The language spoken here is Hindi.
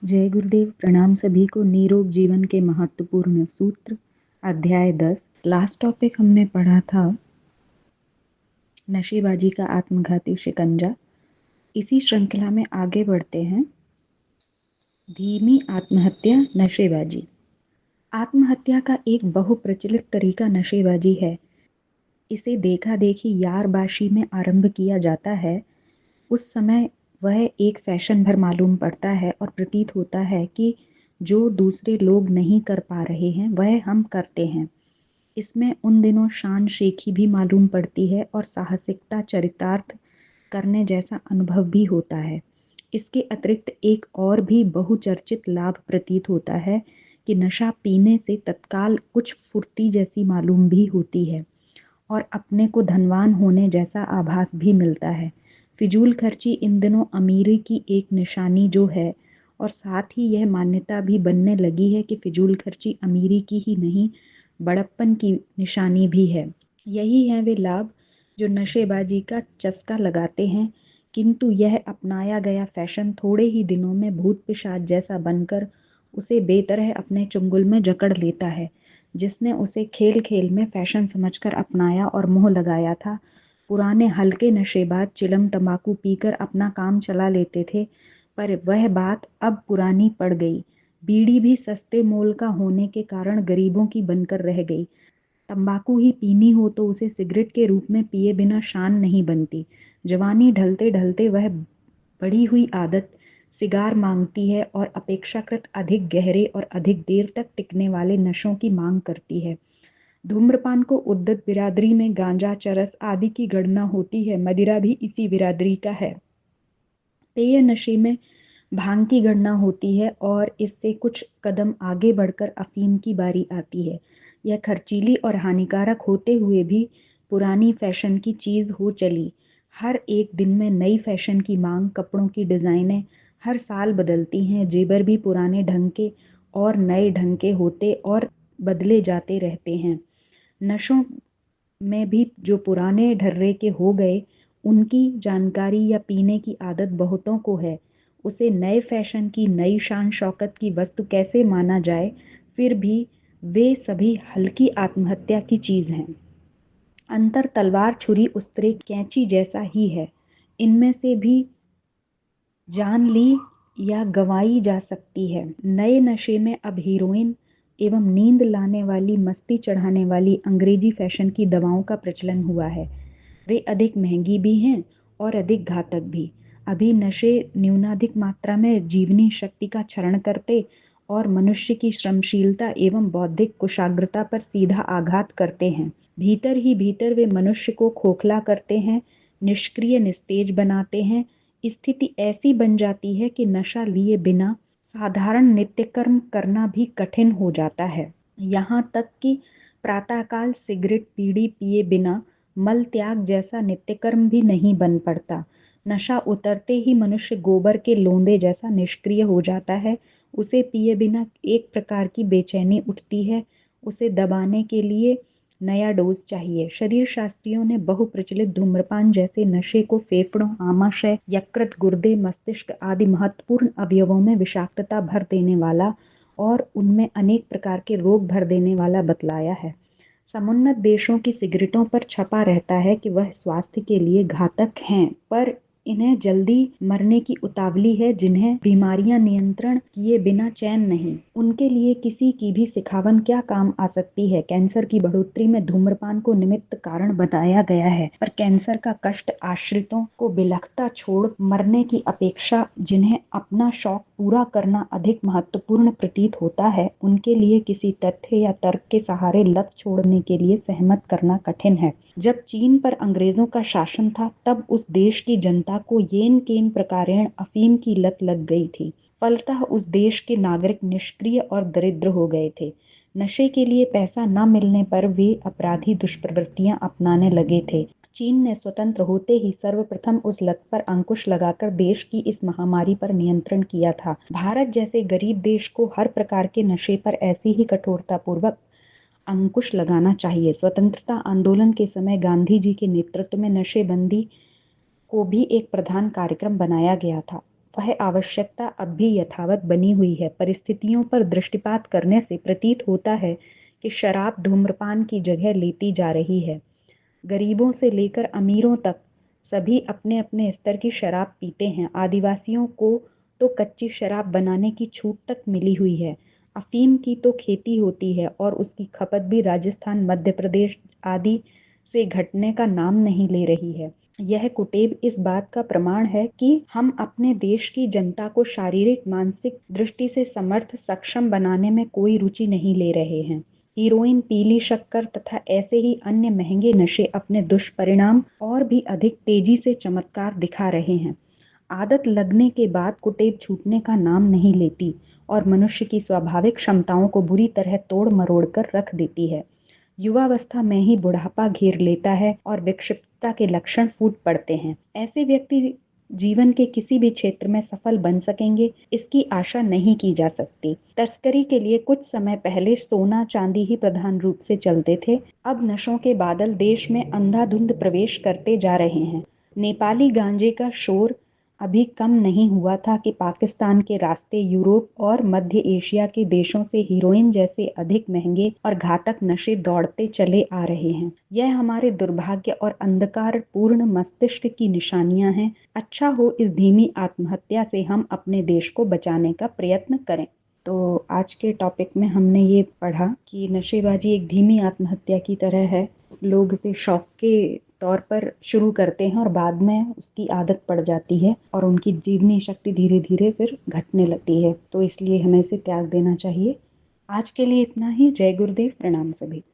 जय गुरुदेव। प्रणाम सभी को। निरोग जीवन के महत्वपूर्ण सूत्र, अध्याय 10। लास्ट टॉपिक हमने पढ़ा था नशेबाजी का आत्मघाती शिकंजा। इसी श्रृंखला में आगे बढ़ते हैं। धीमी आत्महत्या नशेबाजी। आत्महत्या का एक बहुप्रचलित तरीका नशेबाजी है। इसे देखा देखी यारबाशी में आरंभ किया जाता है। उस समय वह एक फैशन भर मालूम पड़ता है और प्रतीत होता है कि जो दूसरे लोग नहीं कर पा रहे हैं वह हम करते हैं। इसमें उन दिनों शान शेखी भी मालूम पड़ती है और साहसिकता चरितार्थ करने जैसा अनुभव भी होता है। इसके अतिरिक्त एक और भी बहुचर्चित लाभ प्रतीत होता है कि नशा पीने से तत्काल कुछ फुर्ती जैसी मालूम भी होती है और अपने को धनवान होने जैसा आभास भी मिलता है। फिजूल खर्ची इन दिनों अमीरी की एक निशानी जो है, और साथ ही यह मान्यता भी बनने लगी है कि फिजूल खर्ची अमीरी की ही नहीं बड़प्पन की निशानी भी है। यही है वे लाभ जो नशेबाजी का चस्का लगाते हैं, किंतु यह अपनाया गया फैशन थोड़े ही दिनों में भूत पिशाच जैसा बनकर उसे बेतरह अपने चुंगल में जकड़ लेता है। जिसने उसे खेल खेल में फैशन समझकर अपनाया और मोह लगाया था। पुराने हल्के नशेबाज चिलम तंबाकू पीकर अपना काम चला लेते थे, पर वह बात अब पुरानी पड़ गई। बीड़ी भी सस्ते मोल का होने के कारण गरीबों की बनकर रह गई। तंबाकू ही पीनी हो तो उसे सिगरेट के रूप में पिए बिना शान नहीं बनती। जवानी ढलते ढलते वह बढ़ी हुई आदत सिगार मांगती है और अपेक्षाकृत अधिक गहरे और अधिक देर तक टिकने वाले नशों की मांग करती है। धूम्रपान को उद्दत बिरादरी में गांजा, चरस आदि की गणना होती है। मदिरा भी इसी बिरादरी का है। पेय नशे में भांग की गणना होती है और इससे कुछ कदम आगे बढ़कर अफीम की बारी आती है। यह खर्चीली और हानिकारक होते हुए भी पुरानी फैशन की चीज हो चली। हर एक दिन में नई फैशन की मांग, कपड़ों की डिजाइनें हर साल बदलती हैं। जेवर भी पुराने ढंग के और नए ढंग के होते और बदले जाते रहते हैं। नशों में भी जो पुराने ढर्रे के हो गए उनकी जानकारी या पीने की आदत बहुतों को है। उसे नए फैशन की नई शान शौकत की वस्तु कैसे माना जाए, फिर भी वे सभी हल्की आत्महत्या की चीज हैं। अंतर तलवार छुरी उस्त्रे कैंची जैसा ही है। इनमें से भी जान ली या गंवाई जा सकती है। नए नशे में अब हीरोइन एवं नींद लाने वाली, मस्ती चढ़ाने वाली अंग्रेजी फैशन की दवाओं का प्रचलन हुआ है। वे अधिक महंगी भी हैं और अधिक घातक भी। अभी नशे न्यूनाधिक मात्रा में जीवनी शक्ति का क्षरण करते और मनुष्य की श्रमशीलता एवं बौद्धिक कुशाग्रता पर सीधा आघात करते हैं। भीतर ही भीतर वे मनुष्य को खोखला करते हैं, निष्क्रिय निस्तेज बनाते हैं। स्थिति ऐसी बन जाती है कि नशा लिए बिना साधारण नित्यकर्म करना भी कठिन हो जाता है। यहाँ तक कि प्रातःकाल सिगरेट बीड़ी पिए बिना मल त्याग जैसा नित्यकर्म भी नहीं बन पड़ता। नशा उतरते ही मनुष्य गोबर के लोंदे जैसा निष्क्रिय हो जाता है। उसे पिए बिना एक प्रकार की बेचैनी उठती है। उसे दबाने के लिए नया डोज चाहिए। शरीर शास्त्रियों ने बहुप्रचलित धूम्रपान जैसे नशे को फेफड़ों, आमाशय, यकृत, गुर्दे, मस्तिष्क आदि महत्वपूर्ण अवयवों में विषाक्तता भर देने वाला और उनमें अनेक प्रकार के रोग भर देने वाला बतलाया है। समुन्नत देशों की सिगरेटों पर छपा रहता है कि वह स्वास्थ्य के लिए घातक हैं, पर इन्हें जल्दी मरने की उतावली है। जिन्हें बीमारियां नियंत्रण किए बिना चैन नहीं, उनके लिए किसी की भी सिखावन क्या काम आ सकती है। कैंसर की बढ़ोतरी में धूम्रपान को निमित्त कारण बताया गया है, पर कैंसर का कष्ट आश्रितों को बिलखता छोड़ मरने की अपेक्षा जिन्हें अपना शौक पूरा करना अधिक महत्वपूर्ण प्रतीत होता है, उनके लिए किसी तथ्य या तर्क के सहारे लत छोड़ने के लिए सहमत करना कठिन है। जब चीन पर अंग्रेजों का शासन था, तब उस देश की जनता को येन केन प्रकारेण अफीम की लत लग गई थी। फलतः उस देश के नागरिक निष्क्रिय और दरिद्र हो गए थे। नशे के लिए पैसा न मिलने पर वे अपराधी दुष्प्रवृत्तियां अपनाने लगे थे। चीन ने स्वतंत्र होते ही सर्वप्रथम उस लत पर अंकुश लगाकर देश की इस महामारी पर नियंत्रण किया था। भारत जैसे गरीब देश को हर प्रकार के नशे पर ऐसी ही कठोरतापूर्वक अंकुश लगाना चाहिए। स्वतंत्रता आंदोलन के समय गांधी जी के नेतृत्व में नशेबंदी को भी एक प्रधान कार्यक्रम बनाया गया था। वह आवश्यकता अब भी यथावत बनी हुई है। परिस्थितियों पर दृष्टिपात करने से प्रतीत होता है कि शराब धूम्रपान की जगह लेती जा रही है। गरीबों से लेकर अमीरों तक सभी अपने अपने स्तर की शराब पीते हैं। आदिवासियों को तो कच्ची शराब बनाने की छूट तक मिली हुई है। अफीम की तो खेती होती है और उसकी खपत भी राजस्थान, मध्य प्रदेश आदि से घटने का नाम नहीं ले रही है। यह कुटेब इस बात का प्रमाण है कि हम अपने देश की जनता को शारीरिक मानसिक दृष्टि से समर्थ सक्षम बनाने में कोई रुचि नहीं ले रहे हैं। हीरोइन, पीली शक्कर तथा ऐसे ही अन्य महंगे नशे अपने दुष्परिणाम और भी अधिक तेजी से चमत्कार दिखा रहे हैं। आदत लगने के बाद कुटेब छूटने का नाम नहीं लेती और मनुष्य की स्वाभाविक क्षमताओं को बुरी तरह तोड़ मरोड़ कर रख देती है। युवावस्था में ही बुढ़ापा घेर लेता है और विक्षिप्तता के लक्षण फूट पड़ते हैं। ऐसे व्यक्ति जीवन के किसी भी क्षेत्र में सफल बन सकेंगे, इसकी आशा नहीं की जा सकती। तस्करी के लिए कुछ समय पहले सोना चांदी ही प्रधान रूप से चलते थे। अब नशों के बादल देश में अंधाधुंध प्रवेश करते जा रहे हैं। नेपाली गांजे का शोर अभी कम नहीं हुआ था कि पाकिस्तान के रास्ते यूरोप और मध्य एशिया के देशों से हीरोइन जैसे अधिक महंगे और घातक नशे दौड़ते चले आ रहे हैं। यह हमारे दुर्भाग्य और अंधकार पूर्ण मस्तिष्क की निशानियां हैं। अच्छा हो इस धीमी आत्महत्या से हम अपने देश को बचाने का प्रयत्न करें। तो आज के टॉपिक में हमने ये पढ़ा कि नशेबाजी एक धीमी आत्महत्या की तरह है। लोग इसे शौक के तौर पर शुरू करते हैं और बाद में उसकी आदत पड़ जाती है और उनकी जीवनी शक्ति धीरे धीरे फिर घटने लगती है। तो इसलिए हमें इसे त्याग देना चाहिए। आज के लिए इतना ही। जय गुरुदेव, प्रणाम सभी।